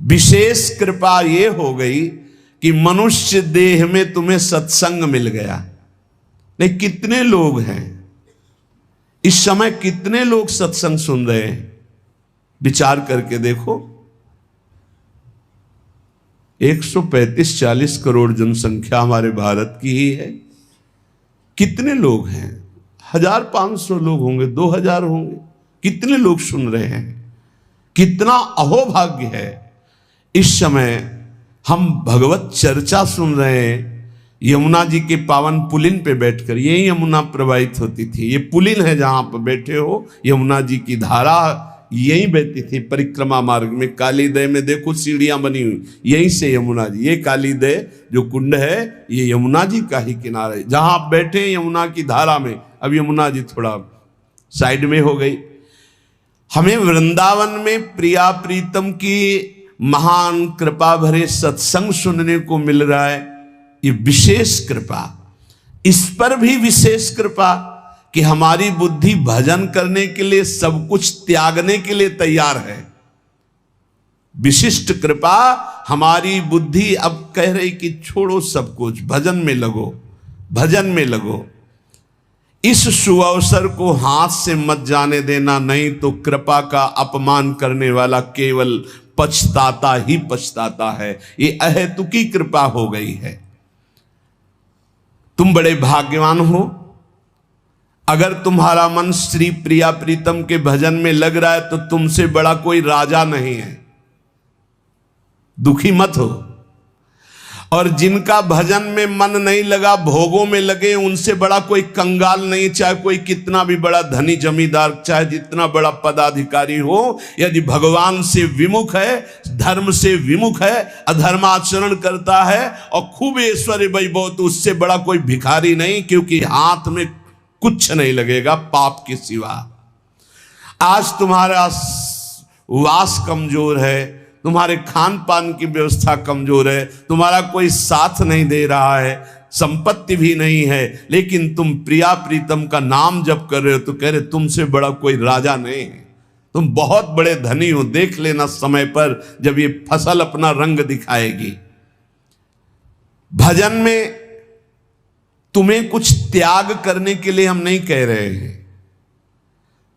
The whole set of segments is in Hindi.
विशेष कृपा ये हो गई कि मनुष्य देह में तुम्हें सत्संग मिल गया। नहीं, कितने लोग हैं इस समय, कितने लोग सत्संग सुन रहे हैं? विचार करके देखो। 135-40 करोड़ जनसंख्या हमारे भारत की ही है। कितने लोग हैं? 1500 लोग होंगे, 2000 होंगे। कितने लोग सुन रहे हैं? कितना अहोभाग्य है। इस समय हम भगवत चर्चा सुन रहे हैं यमुना जी के पावन पुलिन पे बैठकर। यही यमुना प्रवाहित होती थी। ये पुलिन है जहां पर बैठे हो, यमुना जी की धारा यहीं बहती थी परिक्रमा मार्ग में। कालीदय में देखो सीढ़ियां बनी हुई, यहीं से यमुना जी, ये कालीदय जो कुंड है ये यमुना जी का ही किनारा है जहां आप बैठे यमुना की धारा में। अब यमुना जी थोड़ा साइड में हो गई। हमें वृंदावन में प्रिया प्रीतम की महान कृपा भरे सत्संग सुनने को मिल रहा है। ये विशेष कृपा। इस पर भी विशेष कृपा कि हमारी बुद्धि भजन करने के लिए, सब कुछ त्यागने के लिए तैयार है। विशिष्ट कृपा। हमारी बुद्धि अब कह रही कि छोड़ो सब कुछ, भजन में लगो, भजन में लगो। इस सुअवसर को हाथ से मत जाने देना, नहीं तो कृपा का अपमान करने वाला केवल पछताता ही पछताता है। ये अहेतुकी कृपा हो गई है। तुम बड़े भाग्यवान हो अगर तुम्हारा मन श्री प्रिया प्रीतम के भजन में लग रहा है, तो तुमसे बड़ा कोई राजा नहीं है। दुखी मत हो। और जिनका भजन में मन नहीं लगा, भोगों में लगे, उनसे बड़ा कोई कंगाल नहीं। चाहे कोई कितना भी बड़ा धनी जमींदार, चाहे जितना बड़ा पदाधिकारी हो, यदि भगवान से विमुख है, धर्म से विमुख है, अधर्माचरण करता है और खूब ऐश्वर्य वैभव, तो उससे बड़ा कोई भिखारी नहीं, क्योंकि हाथ में कुछ नहीं लगेगा पाप के सिवा। आज तुम्हारा वास कमजोर है, तुम्हारे खान पान की व्यवस्था कमजोर है, तुम्हारा कोई साथ नहीं दे रहा है, संपत्ति भी नहीं है, लेकिन तुम प्रिया प्रीतम का नाम जप कर रहे हो, तो कह रहे तुमसे बड़ा कोई राजा नहीं है, तुम बहुत बड़े धनी हो। देख लेना समय पर जब ये फसल अपना रंग दिखाएगी। भजन में तुम्हें कुछ त्याग करने के लिए हम नहीं कह रहे हैं।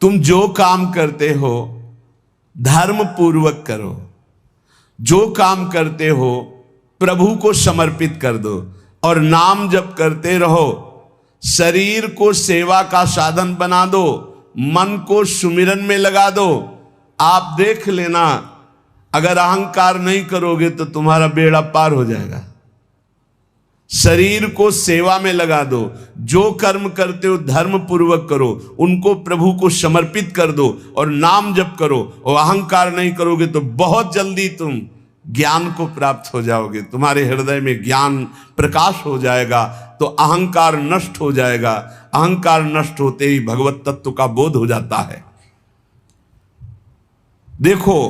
तुम जो काम करते हो धर्म पूर्वक करो, जो काम करते हो प्रभु को समर्पित कर दो, और नाम जप करते रहो। शरीर को सेवा का साधन बना दो, मन को सुमिरन में लगा दो। आप देख लेना, अगर अहंकार नहीं करोगे तो तुम्हारा बेड़ा पार हो जाएगा। शरीर को सेवा में लगा दो, जो कर्म करते हो धर्म पूर्वक करो, उनको प्रभु को समर्पित कर दो और नाम जप करो। और अहंकार नहीं करोगे तो बहुत जल्दी तुम ज्ञान को प्राप्त हो जाओगे। तुम्हारे हृदय में ज्ञान प्रकाश हो जाएगा, तो अहंकार नष्ट हो जाएगा। अहंकार नष्ट होते ही भगवत तत्व का बोध हो जाता है। देखो,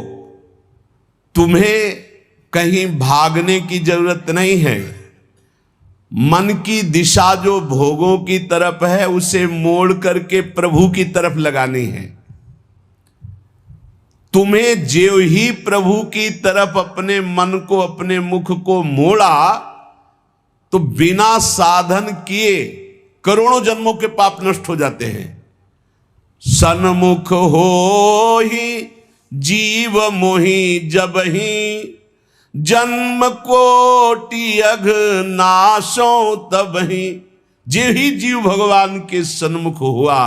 तुम्हें कहीं भागने की जरूरत नहीं है। मन की दिशा जो भोगों की तरफ है, उसे मोड़ करके प्रभु की तरफ लगानी है। तुम्हें जो ही प्रभु की तरफ अपने मन को, अपने मुख को मोड़ा, तो बिना साधन किए करोड़ों जन्मों के पाप नष्ट हो जाते हैं। सन्मुख हो ही जीव मोहि जब ही, जन्म कोटि अघ नाशो तब ही। जे ही जीव भगवान के सन्मुख हुआ,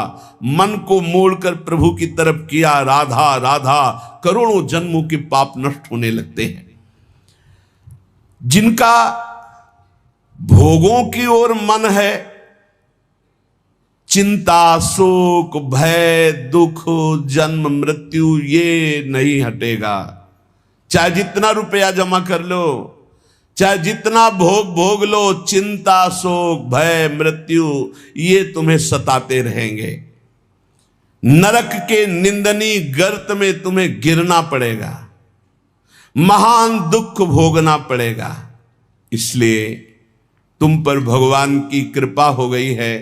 मन को मोड़कर प्रभु की तरफ किया, राधा राधा, करोड़ों जन्मों के पाप नष्ट होने लगते हैं। जिनका भोगों की ओर मन है, चिंता, शोक, भय, दुख, जन्म मृत्यु ये नहीं हटेगा। चाहे जितना रुपया जमा कर लो, चाहे जितना भोग लो, चिंता, शोक, भय, मृत्यु ये तुम्हें सताते रहेंगे। नरक के निंदनीय गर्त में तुम्हें गिरना पड़ेगा, महान दुख भोगना पड़ेगा। इसलिए तुम पर भगवान की कृपा हो गई है।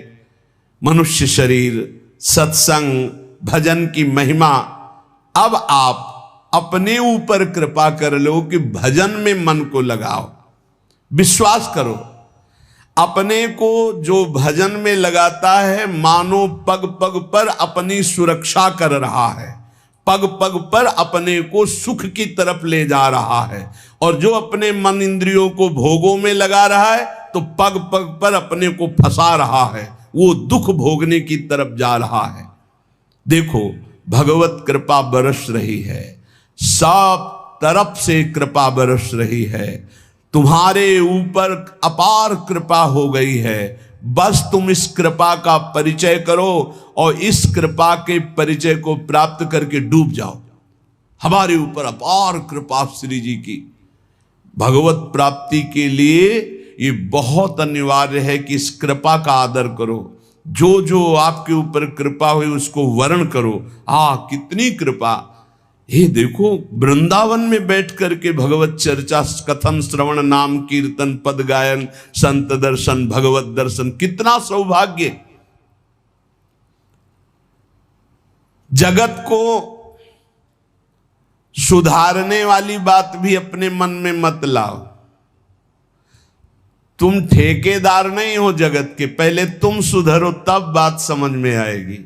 मनुष्य शरीर, सत्संग, भजन की महिमा अब आप अपने ऊपर कृपा कर लो कि भजन में मन को लगाओ। विश्वास करो, अपने को जो भजन में लगाता है मानो पग पग पर अपनी सुरक्षा कर रहा है, पग पग पर अपने को सुख की तरफ ले जा रहा है। और जो अपने मन इंद्रियों को भोगों में लगा रहा है तो पग पग पर अपने को फंसा रहा है, वो दुख भोगने की तरफ जा रहा है। देखो, भगवत कृपा बरस रही है, सब तरफ से कृपा बरस रही है, तुम्हारे ऊपर अपार कृपा हो गई है। बस तुम इस कृपा का परिचय करो और इस कृपा के परिचय को प्राप्त करके डूब जाओ। हमारे ऊपर अपार कृपा श्री जी की। भगवत प्राप्ति के लिए ये बहुत अनिवार्य है कि इस कृपा का आदर करो। जो जो आपके ऊपर कृपा हुई उसको वर्ण करो। कितनी कृपा! ये देखो, वृंदावन में बैठ करके भगवत चर्चा, कथन, श्रवण, नाम कीर्तन, पद गायन, संत दर्शन, भगवत दर्शन, कितना सौभाग्य। जगत को सुधारने वाली बात भी अपने मन में मत लाओ। तुम ठेकेदार नहीं हो जगत के, पहले तुम सुधरो तब बात समझ में आएगी।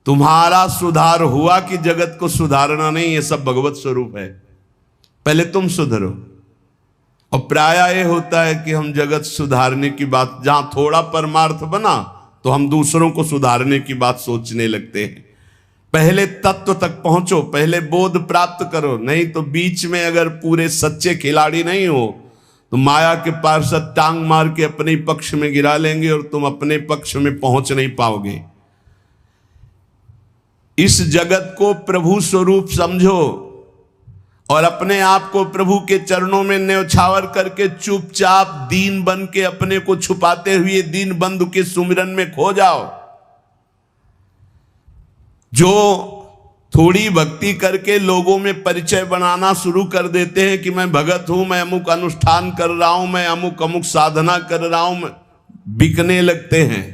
तुम्हारा सुधार हुआ कि जगत को सुधारना नहीं, ये सब भगवत स्वरूप है। पहले तुम सुधरो। और प्रायः ये होता है कि हम जगत सुधारने की बात, जहां थोड़ा परमार्थ बना तो हम दूसरों को सुधारने की बात सोचने लगते हैं। पहले तत्व तक पहुंचो, पहले बोध प्राप्त करो, नहीं तो बीच में अगर पूरे सच्चे खिलाड़ी नहीं हो तो माया के पार्षद टांग मार के अपने पक्ष में गिरा लेंगे और तुम अपने पक्ष में पहुंच नहीं पाओगे। इस जगत को प्रभु स्वरूप समझो और अपने आप को प्रभु के चरणों में न्यौछावर करके चुपचाप दीन बन के अपने को छुपाते हुए दीन बंधु के सुमिरन में खो जाओ। जो थोड़ी भक्ति करके लोगों में परिचय बनाना शुरू कर देते हैं कि मैं भगत हूं, मैं अमुक अनुष्ठान कर रहा हूं, मैं अमुक अमुक साधना कर रहा हूं, बिकने लगते हैं।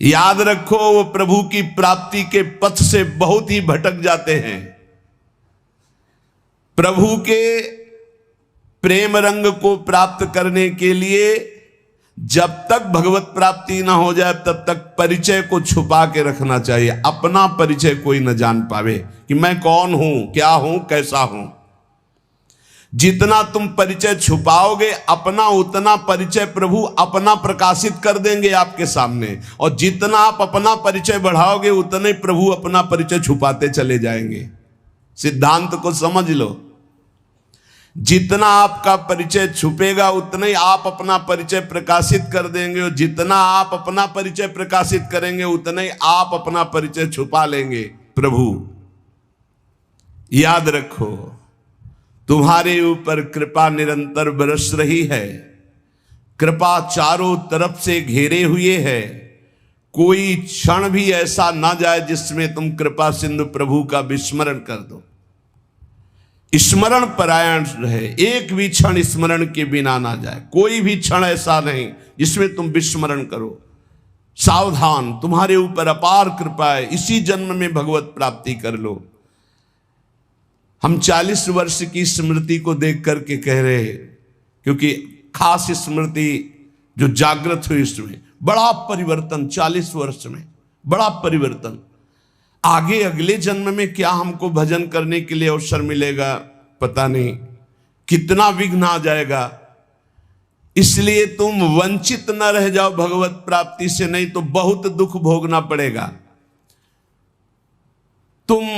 याद रखो, वो प्रभु की प्राप्ति के पथ से बहुत ही भटक जाते हैं। प्रभु के प्रेम रंग को प्राप्त करने के लिए जब तक भगवत प्राप्ति ना हो जाए तब तक परिचय को छुपा के रखना चाहिए। अपना परिचय कोई न जान पावे कि मैं कौन हूं, क्या हूं, कैसा हूं। जितना तुम परिचय छुपाओगे अपना, उतना परिचय प्रभु अपना प्रकाशित कर देंगे आपके सामने। और जितना आप अपना परिचय बढ़ाओगे उतने प्रभु अपना परिचय छुपाते चले जाएंगे। सिद्धांत को समझ लो। जितना आपका परिचय छुपेगा उतना ही आप अपना परिचय प्रकाशित कर देंगे, और जितना आप अपना परिचय प्रकाशित करेंगे उतना ही आप अपना परिचय छुपा लेंगे। प्रभु याद रखो, तुम्हारे ऊपर कृपा निरंतर बरस रही है। कृपा चारों तरफ से घेरे हुए है। कोई क्षण भी ऐसा ना जाए जिसमें तुम कृपा सिंधु प्रभु का विस्मरण कर दो। स्मरण परायण रहे, एक भी क्षण स्मरण के बिना ना जाए। कोई भी क्षण ऐसा नहीं जिसमें तुम विस्मरण करो। सावधान, तुम्हारे ऊपर अपार कृपा है, इसी जन्म में भगवत प्राप्ति कर लो। हम 40 वर्ष की स्मृति को देख करके कह रहे हैं, क्योंकि खास स्मृति जो जागृत हुई इसमें बड़ा परिवर्तन, 40 वर्ष में बड़ा परिवर्तन। आगे अगले जन्म में क्या हमको भजन करने के लिए अवसर मिलेगा पता नहीं, कितना विघ्न आ जाएगा। इसलिए तुम वंचित न रह जाओ भगवत प्राप्ति से, नहीं तो बहुत दुख भोगना पड़ेगा। तुम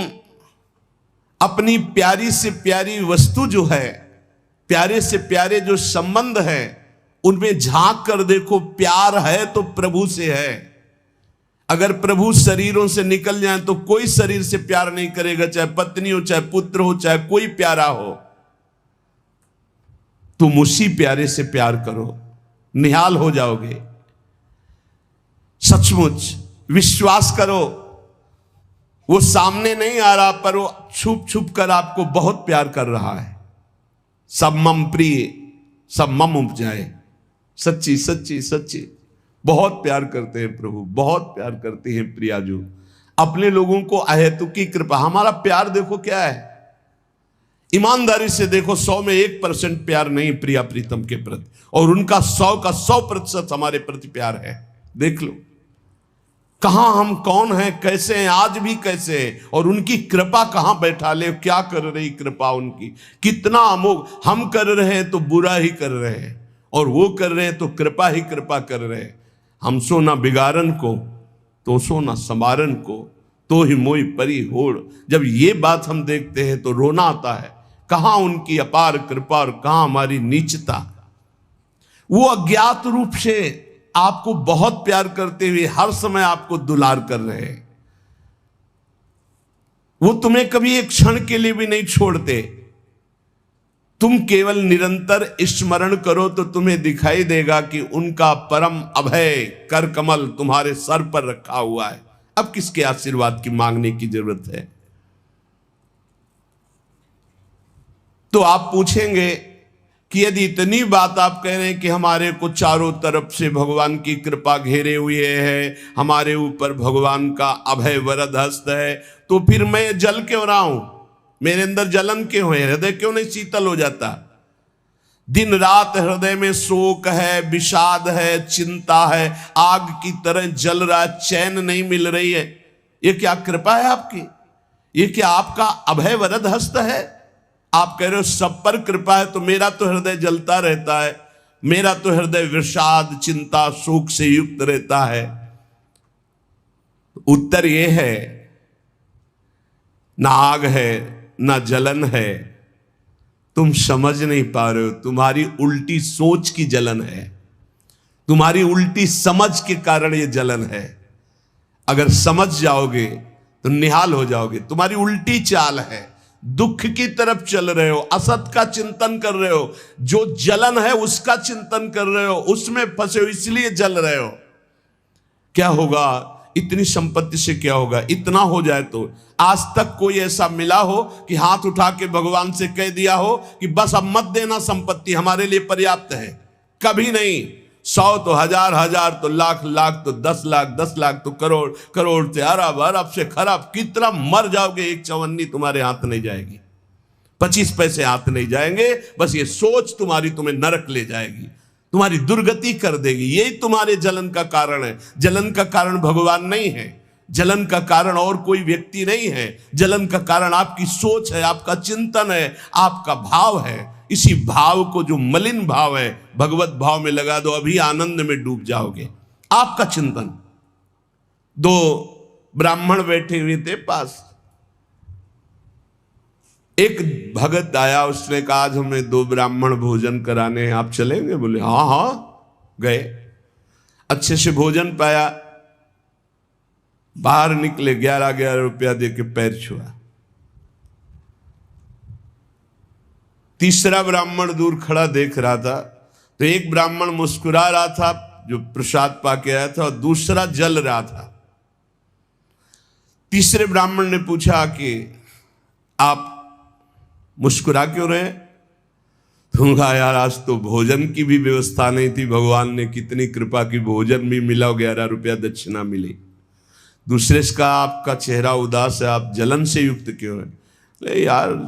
अपनी प्यारी से प्यारी वस्तु जो है, प्यारे से प्यारे जो संबंध है, उनमें झांक कर देखो। प्यार है तो प्रभु से है। अगर प्रभु शरीरों से निकल जाए तो कोई शरीर से प्यार नहीं करेगा, चाहे पत्नी हो, चाहे पुत्र हो, चाहे कोई प्यारा हो। तुम उसी प्यारे से प्यार करो, निहाल हो जाओगे। सचमुच विश्वास करो, वो सामने नहीं आ रहा पर वो छुप छुप कर आपको बहुत प्यार कर रहा है। सब मम प्रिय, सब मम उपजाए। सच्ची सच्ची सच्ची बहुत प्यार करते हैं प्रभु, बहुत प्यार करते हैं प्रियाजू। अपने लोगों को अहेतुकी कृपा। हमारा प्यार देखो क्या है, ईमानदारी से देखो, 100 में 1% प्यार नहीं प्रिया प्रीतम के प्रति, और उनका 100 का 100% हमारे प्रति प्यार है। देख लो कहां हम कौन हैं, कैसे हैं, आज भी कैसे हैं, और उनकी कृपा कहां बैठा ले, क्या कर रही कृपा उनकी, कितना अमोघ। हम कर रहे हैं तो बुरा ही कर रहे हैं, और वो कर रहे हैं तो कृपा ही कृपा कर रहे हैं। हम सो ना बिगाड़न को, तो सो ना समारन को, तो ही मोई परी होड़। जब ये बात हम देखते हैं तो रोना आता है, कहां उनकी अपार कृपा और कहां हमारी नीचता। वो अज्ञात रूप से आपको बहुत प्यार करते हुए हर समय आपको दुलार कर रहे हैं। वो तुम्हें कभी एक क्षण के लिए भी नहीं छोड़ते। तुम केवल निरंतर स्मरण करो तो तुम्हें दिखाई देगा कि उनका परम अभय कर कमल तुम्हारे सर पर रखा हुआ है। अब किसके आशीर्वाद की मांगने की जरूरत है? तो आप पूछेंगे कि यदि इतनी बात आप कह रहे हैं कि हमारे को चारों तरफ से भगवान की कृपा घेरे हुए है, हमारे ऊपर भगवान का अभय वरद हस्त है, तो फिर मैं जल क्यों रहा हूं, मेरे अंदर जलन क्यों है, हृदय क्यों नहीं शीतल हो जाता? दिन रात हृदय में शोक है, विषाद है, चिंता है, आग की तरह जल रहा, चैन नहीं मिल रही है। ये क्या कृपा है आपकी? ये क्या आपका अभय वरद हस्त है? आप कह रहे हो सब पर कृपा है, तो मेरा तो हृदय जलता रहता है, मेरा तो हृदय विषाद चिंता शोक से युक्त रहता है। उत्तर यह है, ना आग है ना जलन है, तुम समझ नहीं पा रहे हो। तुम्हारी उल्टी सोच की जलन है, तुम्हारी उल्टी समझ के कारण ये जलन है। अगर समझ जाओगे तो निहाल हो जाओगे। तुम्हारी उल्टी चाल है, दुख की तरफ चल रहे हो, असत का चिंतन कर रहे हो, जो जलन है उसका चिंतन कर रहे हो, उसमें फंसे हो, इसलिए जल रहे हो। क्या होगा? इतनी संपत्ति से क्या होगा? इतना हो जाए तो आज तक कोई ऐसा मिला हो कि हाथ उठा के भगवान से कह दिया हो कि बस अब मत देना, संपत्ति हमारे लिए पर्याप्त है? कभी नहीं। 100 तो हजार, हजार तो लाख, लाख तो 10 लाख, 10 लाख तो करोड़, करोड़ से अरब, अरब से खरब। कितना मर जाओगे, एक चवन्नी तुम्हारे हाथ नहीं जाएगी, 25 पैसे हाथ नहीं जाएंगे। बस ये सोच तुम्हें नरक ले जाएगी, तुम्हारी दुर्गति कर देगी। यही तुम्हारे जलन का कारण है। जलन का कारण भगवान नहीं है, जलन का कारण और कोई व्यक्ति नहीं है। जलन का कारण आपकी सोच है, आपका चिंतन है, आपका भाव है। इसी भाव को, जो मलिन भाव है, भगवत भाव में लगा दो, अभी आनंद में डूब जाओगे। आपका चिंतन। 2 ब्राह्मण बैठे हुए थे पास, एक भगत आया, उसने कहा आज हमें 2 ब्राह्मण भोजन कराने हैं, आप चलेंगे? बोले हाँ हाँ। गए, अच्छे से भोजन पाया, बाहर निकले, 11 रुपया दे के पैर छुआ। तीसरा ब्राह्मण दूर खड़ा देख रहा था, तो एक ब्राह्मण मुस्कुरा रहा था जो प्रसाद पाके आया था, और दूसरा जल रहा था। तीसरे ब्राह्मण ने पूछा कि आप मुस्कुरा क्यों रहे? तुम कहा यार आज तो भोजन की भी व्यवस्था नहीं थी, भगवान ने कितनी कृपा की, भोजन भी मिला, 11 रुपया दक्षिणा मिली। दूसरे का आपका चेहरा उदास है, आप जलन से युक्त क्यों है? ले यार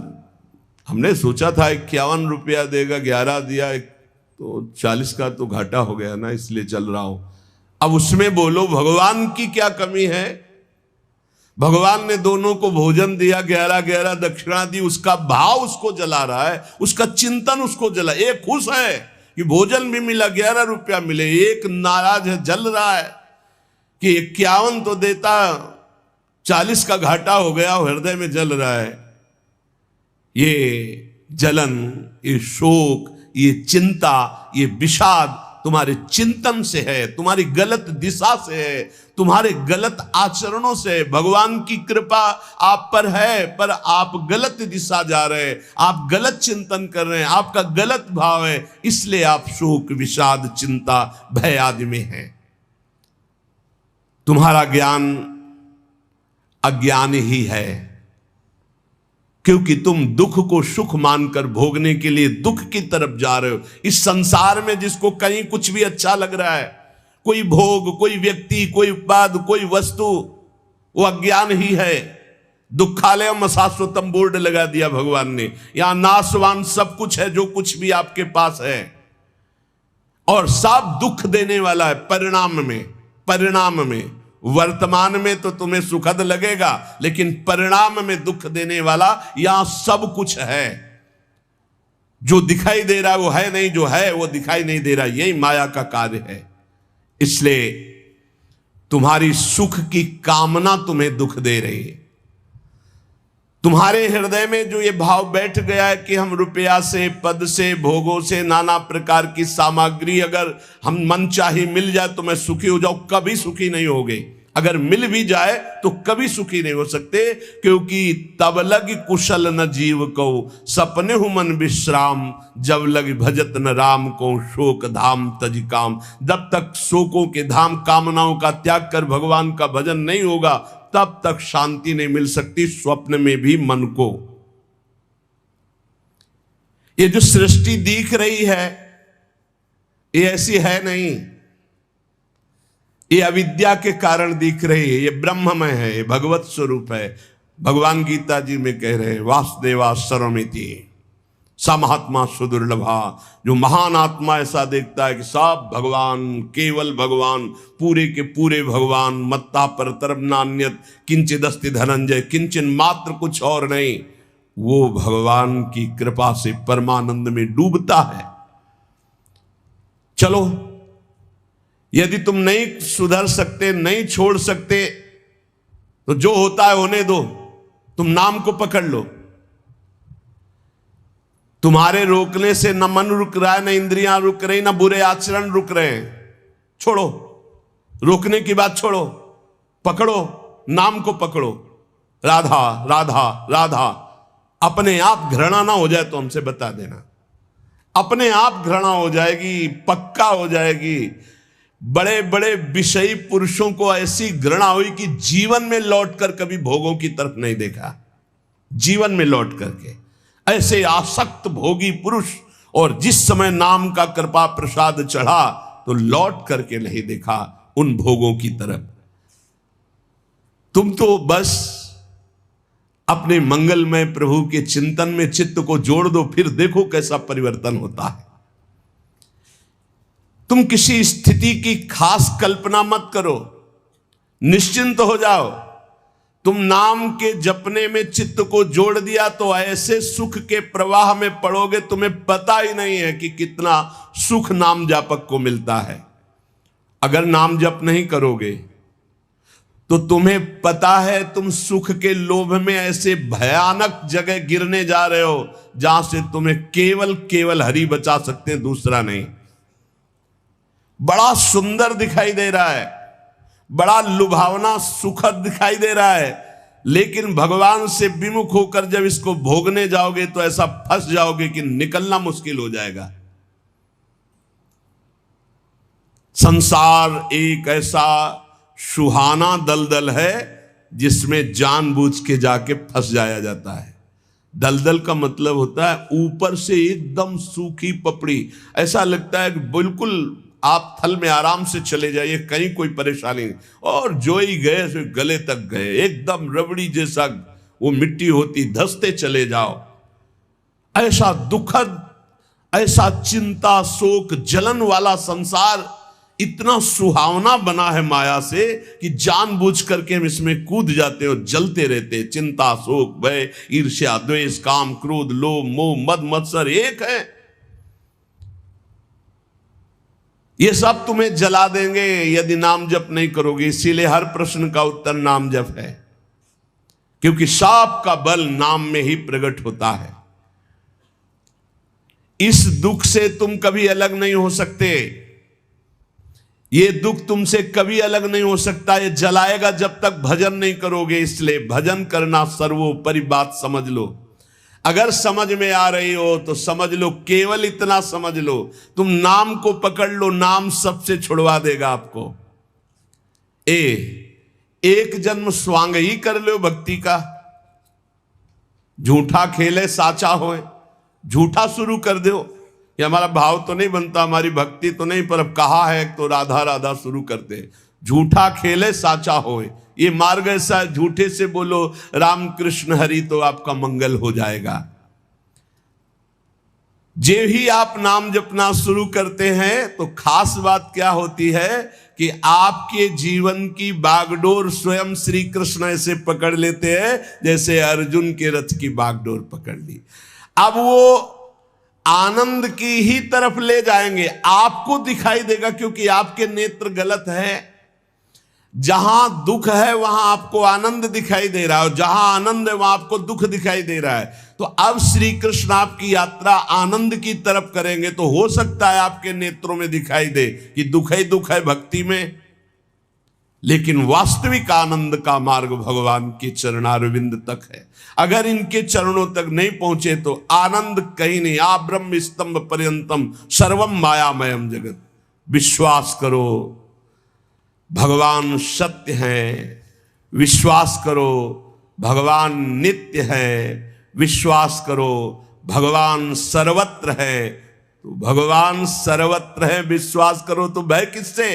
हमने सोचा था 51 रुपया देगा, 11 दिया, तो 40 का तो घाटा हो गया ना, इसलिए चल रहा हूं। अब उसमें बोलो भगवान की क्या कमी है? भगवान ने दोनों को भोजन दिया, 11 दक्षिणा दी, उसका भाव उसको जला रहा है, उसका चिंतन उसको जला। एक खुश है कि भोजन भी मिला, 11 रुपया मिले, एक नाराज है, जल रहा है कि 51 तो देता, 40 का घाटा हो गया, हृदय में जल रहा है। ये जलन, ये शोक, ये चिंता, ये विषाद तुम्हारे चिंतन से है, तुम्हारी गलत दिशा से है, तुम्हारे गलत आचरणों से। भगवान की कृपा आप पर है, पर आप गलत दिशा जा रहे हैं, आप गलत चिंतन कर रहे हैं, आपका गलत भाव है, इसलिए आप शोक विषाद चिंता भय आदि में हैं। तुम्हारा ज्ञान अज्ञान ही है, क्योंकि तुम दुख को सुख मानकर भोगने के लिए दुख की तरफ जा रहे हो। इस संसार में जिसको कहीं कुछ भी अच्छा लग रहा है, कोई भोग, कोई व्यक्ति, कोई पद, कोई वस्तु, वो अज्ञान ही है। दुखालयम अशाश्वतम बोर्ड लगा दिया भगवान ने, यहां नाशवान सब कुछ है जो कुछ भी आपके पास है, और सब दुख देने वाला है परिणाम में। वर्तमान में तो तुम्हें सुखद लगेगा, लेकिन परिणाम में दुख देने वाला यहां सब कुछ है। जो दिखाई दे रहा है वो है नहीं, जो है वो दिखाई नहीं दे रहा। यही माया का कार्य है। इसलिए तुम्हारी सुख की कामना तुम्हें दुख दे रही है। तुम्हारे हृदय में जो ये भाव बैठ गया है कि हम रुपया से, पद से, भोगों से, नाना प्रकार की सामग्री अगर हम मन चाही मिल जाए तो मैं सुखी हो जाऊं, कभी सुखी नहीं होगे। अगर मिल भी जाए तो कभी सुखी नहीं हो सकते, क्योंकि तब लग कुशल न जीव को, सपने हु मन विश्राम, जब लग भजत न राम को, शोक धाम तज काम। जब तक शोकों के धाम कामनाओं का त्याग कर भगवान का भजन नहीं होगा, तब तक शांति नहीं मिल सकती स्वप्न में भी मन को। ये जो सृष्टि दिख रही है ये ऐसी है नहीं, ये अविद्या के कारण दिख रही है। ये ब्रह्ममय है, ये भगवत स्वरूप है। भगवान गीता जी में कह रहे हैं वासुदेवा सर्वमिति स महात्मा सुदुर्लभा। जो महान आत्मा ऐसा देखता है कि सब भगवान, केवल भगवान, पूरे के पूरे भगवान, मत्ता परतरम नान्यत किंचिदस्ति धनंजय, किंचन मात्र कुछ और नहीं, वो भगवान की कृपा से परमानंद में डूबता है। चलो, यदि तुम नहीं सुधर सकते, नहीं छोड़ सकते, तो जो होता है होने दो, तुम नाम को पकड़ लो। तुम्हारे रोकने से न मन रुक रहा है, न इंद्रियां रुक रही, न बुरे आचरण रुक रहे हैं। छोड़ो, रोकने की बात छोड़ो, पकड़ो, नाम को पकड़ो। राधा राधा राधा। अपने आप घृणा ना हो जाए तो हमसे बता देना, अपने आप घृणा हो जाएगी, पक्का हो जाएगी। बड़े बड़े विषयी पुरुषों को ऐसी घृणा हुई कि जीवन में लौटकर कभी भोगों की तरफ नहीं देखा। जीवन में लौट करके ऐसे आसक्त भोगी पुरुष, और जिस समय नाम का कृपा प्रसाद चढ़ा तो लौट करके नहीं देखा उन भोगों की तरफ। तुम तो बस अपने मंगलमय प्रभु के चिंतन में चित्त को जोड़ दो, फिर देखो कैसा परिवर्तन होता है। तुम किसी स्थिति की खास कल्पना मत करो, निश्चिंत हो जाओ। तुम नाम के जपने में चित्त को जोड़ दिया तो ऐसे सुख के प्रवाह में पड़ोगे, तुम्हें पता ही नहीं है कि कितना सुख नाम जापक को मिलता है। अगर नाम जप नहीं करोगे तो तुम्हें पता है तुम सुख के लोभ में ऐसे भयानक जगह गिरने जा रहे हो जहां से तुम्हें केवल केवल हरि बचा सकते हैं, दूसरा नहीं। बड़ा सुंदर दिखाई दे रहा है, बड़ा लुभावना सुखद दिखाई दे रहा है, लेकिन भगवान से विमुख होकर जब इसको भोगने जाओगे तो ऐसा फंस जाओगे कि निकलना मुश्किल हो जाएगा। संसार एक ऐसा सुहाना दलदल है जिसमें जानबूझ के जाके फंस जाया जाता है। दलदल का मतलब होता है ऊपर से एकदम सूखी पपड़ी, ऐसा लगता है कि बिल्कुल आप थल में आराम से चले जाइए, कहीं कोई परेशानी नहीं, और जो ही गए सो गले तक गए, एकदम रबड़ी जैसा वो मिट्टी होती, धंसते चले जाओ। ऐसा दुखद, ऐसा चिंता शोक जलन वाला संसार इतना सुहावना बना है माया से कि जानबूझ करके हम इसमें कूद जाते और जलते रहते। चिंता शोक भय ईर्ष्या द्वेष काम क्रोध लोभ मोह मद मत्सर एक है, ये सब तुम्हें जला देंगे यदि नाम जप नहीं करोगे। इसीलिए हर प्रश्न का उत्तर नाम जप है, क्योंकि साप का बल नाम में ही प्रकट होता है। इस दुख से तुम कभी अलग नहीं हो सकते, ये दुख तुमसे कभी अलग नहीं हो सकता, ये जलाएगा जब तक भजन नहीं करोगे। इसलिए भजन करना सर्वोपरि बात समझ लो। अगर समझ में आ रही हो तो समझ लो, केवल इतना समझ लो, तुम नाम को पकड़ लो, नाम सबसे छुड़वा देगा आपको। एक जन्म स्वांग ही कर लो भक्ति का, झूठा खेले साचा होए, झूठा शुरू कर दो कि हमारा भाव तो नहीं बनता, हमारी भक्ति तो नहीं, पर अब कहा है तो राधा राधा शुरू करते। झूठा खेले साचा होए, ये मार्ग ऐसा झूठे से बोलो राम कृष्ण हरि तो आपका मंगल हो जाएगा। जे ही आप नाम जपना शुरू करते हैं तो खास बात क्या होती है कि आपके जीवन की बागडोर स्वयं श्री कृष्ण ऐसे पकड़ लेते हैं जैसे अर्जुन के रथ की बागडोर पकड़ ली। अब वो आनंद की ही तरफ ले जाएंगे, आपको दिखाई देगा क्योंकि आपके नेत्र गलत है। जहां दुख है वहां आपको आनंद दिखाई दे रहा है और जहां आनंद है वहां आपको दुख दिखाई दे रहा है। तो अब श्री कृष्ण आपकी यात्रा आनंद की तरफ करेंगे तो हो सकता है आपके नेत्रों में दिखाई दे कि दुख ही दुख है भक्ति में, लेकिन वास्तविक आनंद का मार्ग भगवान के चरणारविंद तक है। अगर इनके चरणों तक नहीं पहुंचे तो आनंद कहीं नहीं। आ ब्रह्म स्तंभ पर्यंतम सर्वम मायामयम जगत। विश्वास करो भगवान सत्य है, विश्वास करो भगवान नित्य है, विश्वास करो भगवान सर्वत्र है। तो भगवान सर्वत्र है, विश्वास करो तो भय किससे?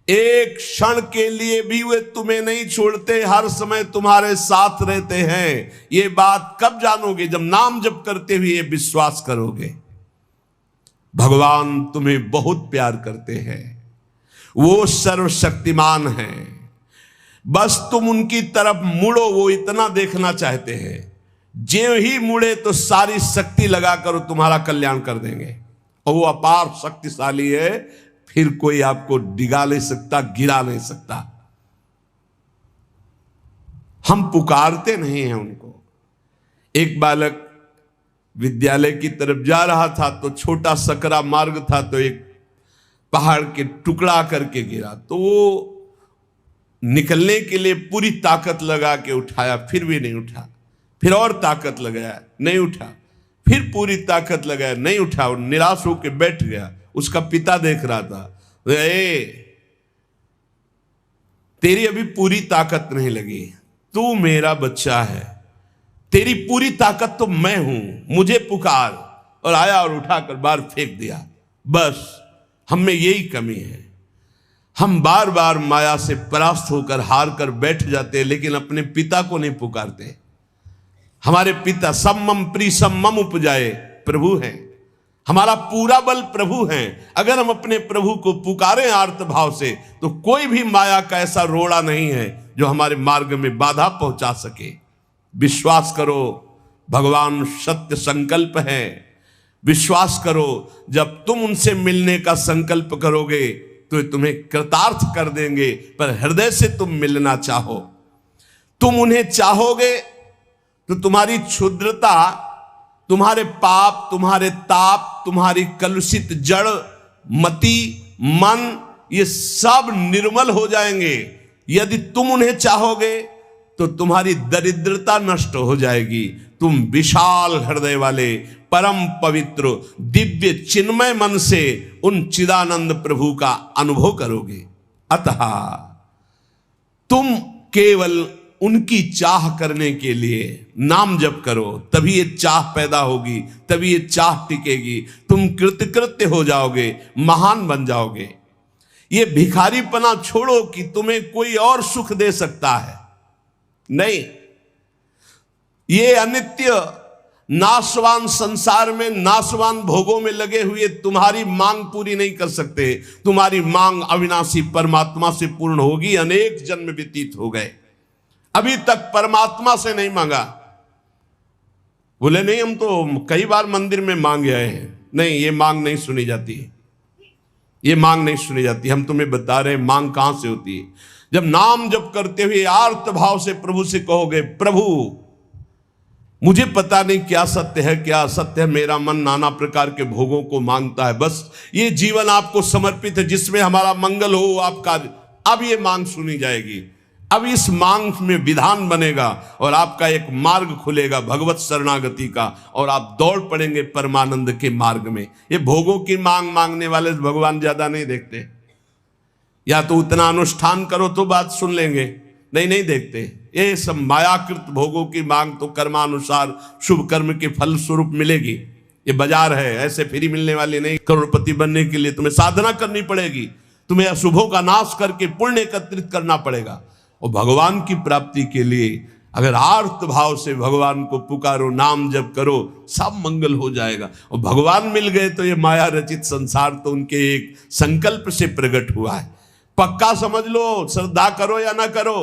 एक क्षण के लिए भी वे तुम्हें नहीं छोड़ते, हर समय तुम्हारे साथ रहते हैं। ये बात कब जानोगे? जब नाम जप करते हुए ये विश्वास करोगे। भगवान तुम्हें बहुत प्यार करते हैं, वो सर्वशक्तिमान हैं। बस तुम उनकी तरफ मुड़ो, वो इतना देखना चाहते हैं। जो ही मुड़े तो सारी शक्ति लगाकर तुम्हारा कल्याण कर देंगे और वो अपार शक्तिशाली है, फिर कोई आपको डिगा नहीं सकता, गिरा नहीं सकता। हम पुकारते नहीं हैं उनको। एक बालक विद्यालय की तरफ जा रहा था तो छोटा सकरा मार्ग था, तो एक पहाड़ के टुकड़ा करके गिरा, तो वो निकलने के लिए पूरी ताकत लगा के उठाया, फिर भी नहीं उठा। फिर और ताकत लगाया, नहीं उठा। फिर पूरी ताकत लगाया, नहीं उठा और निराश होकर बैठ गया। उसका पिता देख रहा था, तेरी अभी पूरी ताकत नहीं लगी, तू मेरा बच्चा है, तेरी पूरी ताकत तो मैं हूं, मुझे पुकार। और आया और उठाकर बाहर फेंक दिया। बस हम में यही कमी है, हम बार बार माया से परास्त होकर हार कर बैठ जाते हैं, लेकिन अपने पिता को नहीं पुकारते। हमारे पिता सम्मम प्री सम्मम उपजाए प्रभु हैं, हमारा पूरा बल प्रभु हैं। अगर हम अपने प्रभु को पुकारें आर्त भाव से तो कोई भी माया का ऐसा रोड़ा नहीं है जो हमारे मार्ग में बाधा पहुंचा सके। विश्वास करो भगवान सत्य संकल्प है। विश्वास करो जब तुम उनसे मिलने का संकल्प करोगे तो तुम्हें कृतार्थ कर देंगे, पर हृदय से तुम मिलना चाहो। तुम उन्हें चाहोगे तो तुम्हारी क्षुद्रता, तुम्हारे पाप, तुम्हारे ताप, तुम्हारी कलुषित जड़ मति मन, ये सब निर्मल हो जाएंगे। यदि तुम उन्हें चाहोगे तो तुम्हारी दरिद्रता नष्ट हो जाएगी। तुम विशाल हृदय वाले परम पवित्र दिव्य चिन्मय मन से उन चिदानंद प्रभु का अनुभव करोगे। अतः तुम केवल उनकी चाह करने के लिए नाम जप करो, तभी ये चाह पैदा होगी, तभी ये चाह टिकेगी। तुम कृतकृत्य हो जाओगे, महान बन जाओगे। ये भिखारीपना छोड़ो कि तुम्हें कोई और सुख दे सकता है, नहीं। ये अनित्य नाशवान संसार में नाशवान भोगों में लगे हुए तुम्हारी मांग पूरी नहीं कर सकते। तुम्हारी मांग अविनाशी परमात्मा से पूर्ण होगी। अनेक जन्म व्यतीत हो गए, अभी तक परमात्मा से नहीं मांगा। बोले नहीं, हम तो कई बार मंदिर में मांग आए हैं। नहीं, ये मांग नहीं सुनी जाती, ये मांग नहीं सुनी जाती। हम तुम्हें बता रहे हैं मांग कहां से होती है। जब नाम जप करते हुए आर्त भाव से प्रभु से कहोगे, प्रभु मुझे पता नहीं क्या सत्य है क्या असत्य है, मेरा मन नाना प्रकार के भोगों को मांगता है, बस ये जीवन आपको समर्पित है, जिसमें हमारा मंगल हो आपका। अब ये मांग सुनी जाएगी। अब इस मांग में विधान बनेगा और आपका एक मार्ग खुलेगा भगवत शरणागति का, और आप दौड़ पड़ेंगे परमानंद के मार्ग में। ये भोगों की मांग मांगने वाले भगवान ज्यादा नहीं देखते। या तो उतना अनुष्ठान करो तो बात सुन लेंगे, नहीं देखते। ये सब मायाकृत भोगों की मांग तो कर्मानुसार शुभ कर्म के फल स्वरूप मिलेगी। ये बाजार है, ऐसे फ्री मिलने वाली नहीं। करोड़पति बनने के लिए तुम्हें साधना करनी पड़ेगी, तुम्हें अशुभों का नाश करके पुण्य एकत्रित करना पड़ेगा। और भगवान की प्राप्ति के लिए अगर आर्त भाव से भगवान को पुकारो, नाम जप करो, सब मंगल हो जाएगा। और भगवान मिल गए तो ये माया रचित संसार तो उनके एक संकल्प से प्रकट हुआ है। पक्का समझ लो, श्रद्धा करो या ना करो,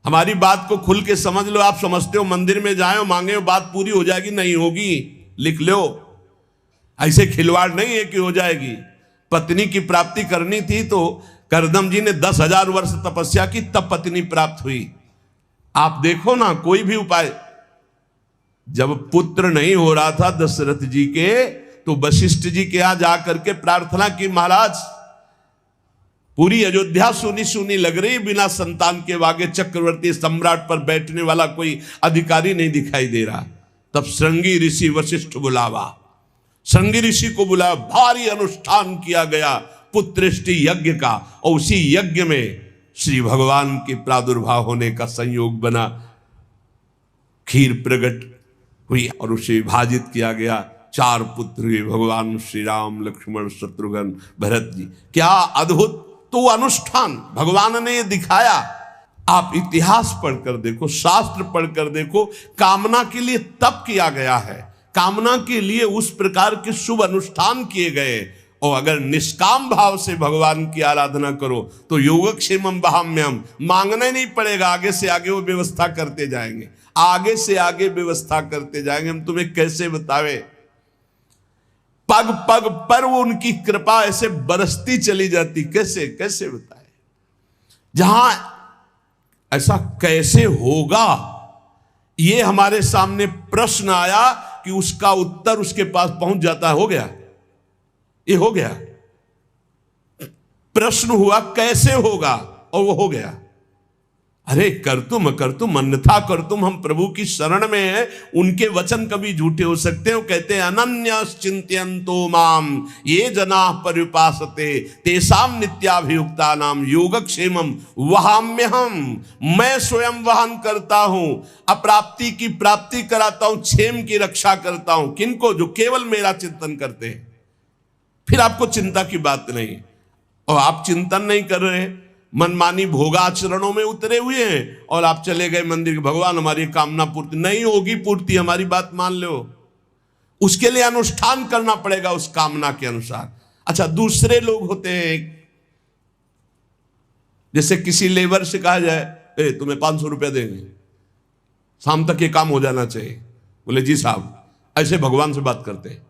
हमारी बात को खुल के समझ लो। आप समझते हो मंदिर में जाए मांगे बात पूरी हो जाएगी, नहीं होगी, लिख लो। ऐसे खिलवाड़ नहीं है कि हो जाएगी। पत्नी की प्राप्ति करनी थी तो करदम जी ने 10,000 वर्ष तपस्या की, तब पत्नी प्राप्त हुई। आप देखो ना, कोई भी उपाय। जब पुत्र नहीं हो रहा था दशरथ जी के, तो वशिष्ठ जी के यहां जाकर के प्रार्थना की, महाराज पूरी अयोध्या सुनी सुनी लग रही, बिना संतान के आगे चक्रवर्ती सम्राट पर बैठने वाला कोई अधिकारी नहीं दिखाई दे रहा। तब श्रृंगी ऋषि वशिष्ठ बुलावा, श्रृंगी ऋषि को बुलाया, भारी अनुष्ठान किया गया पुत्रेष्टि यज्ञ का, और उसी यज्ञ में श्री भगवान के प्रादुर्भाव होने का संयोग बना। खीर प्रकट हुई और उसे विभाजित किया गया। 4 पुत्र हुए भगवान श्री राम, लक्ष्मण, शत्रुघ्न, भरत जी। क्या अद्भुत तो अनुष्ठान भगवान ने दिखाया। आप इतिहास पढ़कर देखो, शास्त्र पढ़कर देखो, कामना के लिए तप किया गया है, कामना के लिए उस प्रकार के शुभ अनुष्ठान किए गए। और अगर निष्काम भाव से भगवान की आराधना करो तो योगक्षेमम वहाम्यम, मांगना नहीं पड़ेगा, आगे से आगे वो व्यवस्था करते जाएंगे, आगे से आगे व्यवस्था करते जाएंगे। हम तुम्हें कैसे बतावे, पग पग पर वो उनकी कृपा ऐसे बरसती चली जाती, कैसे कैसे बताए। जहां ऐसा कैसे होगा, ये हमारे सामने प्रश्न आया कि उसका उत्तर उसके पास पहुंच जाता है। हो गया, ये हो गया। प्रश्न हुआ कैसे होगा, और वो हो गया। अरे कर तुम अन्यथा कर तुम, हम प्रभु की शरण में हैं, उनके वचन कभी झूठे हो सकते हैं। वो कहते हैं अनन्यश्चिंत्यन्तो माम ये जना पर्युपासते तेषाम नित्याभियुक्ता नाम योगक्षेमम वहाम्यहम, मैं स्वयं वहन करता हूं, अप्राप्ति की प्राप्ति कराता हूं, क्षेम की रक्षा करता हूं। किनको? जो केवल मेरा चिंतन करते हैं। फिर आपको चिंता की बात नहीं, और आप चिंतन नहीं कर रहे, मनमानी भोगाचरणों में उतरे हुए हैं, और आप चले गए मंदिर के, भगवान हमारी कामना पूर्ति नहीं होगी, पूर्ति हमारी बात मान लो, उसके लिए अनुष्ठान करना पड़ेगा उस कामना के अनुसार। अच्छा, दूसरे लोग होते हैं, जैसे किसी लेबर से कहा जाए तुम्हें 500 रुपया देंगे, शाम तक ये काम हो जाना चाहिए, बोले जी साहब, ऐसे भगवान से बात करते हैं।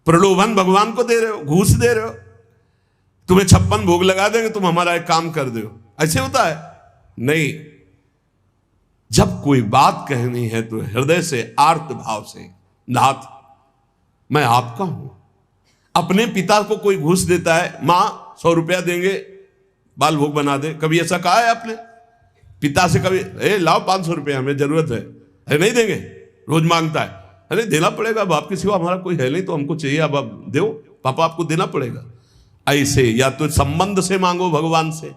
प्रलोभन भगवान को दे रहे हो, घूस दे रहे हो, तुम्हें 56 भोग लगा देंगे, तुम हमारा एक काम कर दो, ऐसे होता है? नहीं। जब कोई बात कहनी है तो हृदय से, आर्त भाव से, नाथ मैं आपका हूं। अपने पिता को कोई घूस देता है, मां 100 रुपया देंगे बाल भोग बना दे, कभी ऐसा कहा है आपने पिता से? कभी लाओ 500 रुपया, हमें जरूरत है, अरे नहीं देंगे, रोज मांगता है, अरे देना पड़ेगा, बाप के सिवा हमारा कोई है नहीं, तो हमको चाहिए, अब आप दो, पापा आपको देना पड़ेगा। ऐसे या तो संबंध से मांगो, भगवान से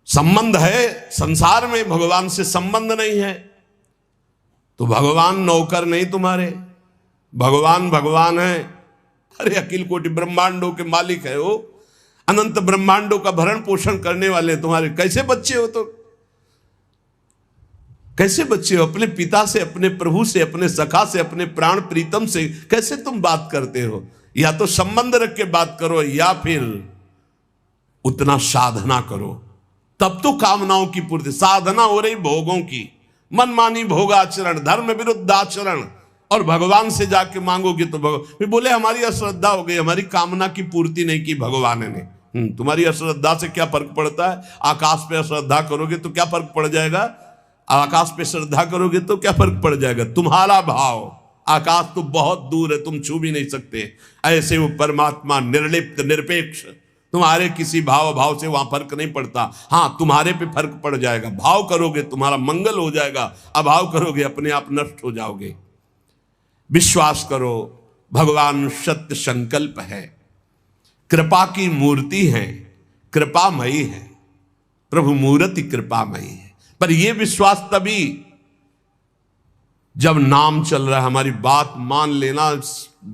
संबंध है, संसार में भगवान से संबंध नहीं है, तो भगवान नौकर नहीं तुम्हारे, भगवान भगवान है। अरे अखिल कोटि ब्रह्मांडों के मालिक है वो, अनंत ब्रह्मांडों का भरण पोषण करने वाले तुम्हारे कैसे बच्चे हो? तो कैसे बच्चे हो? अपने पिता से, अपने प्रभु से, अपने सखा से, अपने प्राण प्रीतम से कैसे तुम बात करते हो? या तो संबंध रख के बात करो, या फिर उतना साधना करो, तब तो कामनाओं की पूर्ति। साधना हो रही भोगों की, मनमानी भोगाचरण, धर्म विरुद्ध आचरण, और भगवान से जाके मांगोगे तो भगवान बोले हमारी अश्रद्धा हो गई, हमारी कामना की पूर्ति नहीं की भगवान ने। तुम्हारी अश्रद्धा से क्या फर्क पड़ता है? आकाश पे अश्रद्धा करोगे तो क्या फर्क पड़ जाएगा? आकाश पे श्रद्धा करोगे तो क्या फर्क पड़ जाएगा? तुम्हारा भाव, आकाश तो बहुत दूर है, तुम छू भी नहीं सकते, ऐसे वो परमात्मा निर्लिप्त निरपेक्ष, तुम्हारे किसी भाव से वहां फर्क नहीं पड़ता। हां, तुम्हारे पे फर्क पड़ जाएगा, भाव करोगे तुम्हारा मंगल हो जाएगा, अभाव करोगे अपने आप नष्ट हो जाओगे। विश्वास करो, भगवान सत्य संकल्प है, कृपा की मूर्ति है, कृपामयी है, प्रभु मूर्ति कृपामयी है। पर यह विश्वास तभी जब नाम चल रहा है। हमारी बात मान लेना,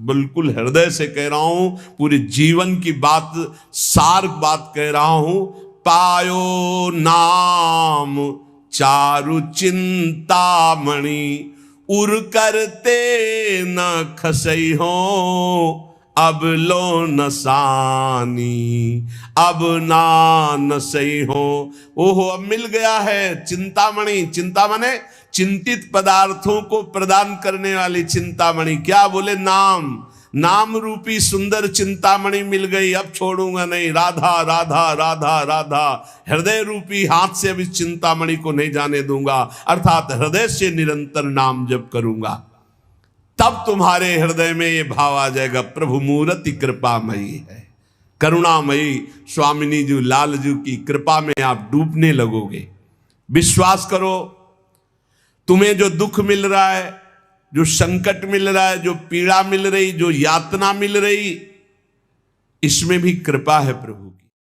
बिल्कुल हृदय से कह रहा हूं, पूरे जीवन की बात, सार बात कह रहा हूं। पायो नाम चारु चिंतामणि, उर करते न खसई हो अब लो नसानी, अब ना नसई हो। ओहो, अब मिल गया है चिंतामणि। चिंता माने चिंतित पदार्थों को प्रदान करने वाली चिंतामणि। क्या बोले? नाम, नाम रूपी सुंदर चिंतामणि मिल गई, अब छोड़ूंगा नहीं। राधा राधा राधा राधा, हृदय रूपी हाथ से अब इस चिंतामणि को नहीं जाने दूंगा, अर्थात हृदय से निरंतर नाम जप करूंगा। तब तुम्हारे हृदय में ये भाव आ जाएगा, प्रभु मूर्ति कृपामयी है, करुणामयी। स्वामिनी जी, लाल जी की कृपा में आप डूबने लगोगे। विश्वास करो, तुम्हें जो दुख मिल रहा है, जो संकट मिल रहा है, जो पीड़ा मिल रही, जो यातना मिल रही, इसमें भी कृपा है प्रभु की।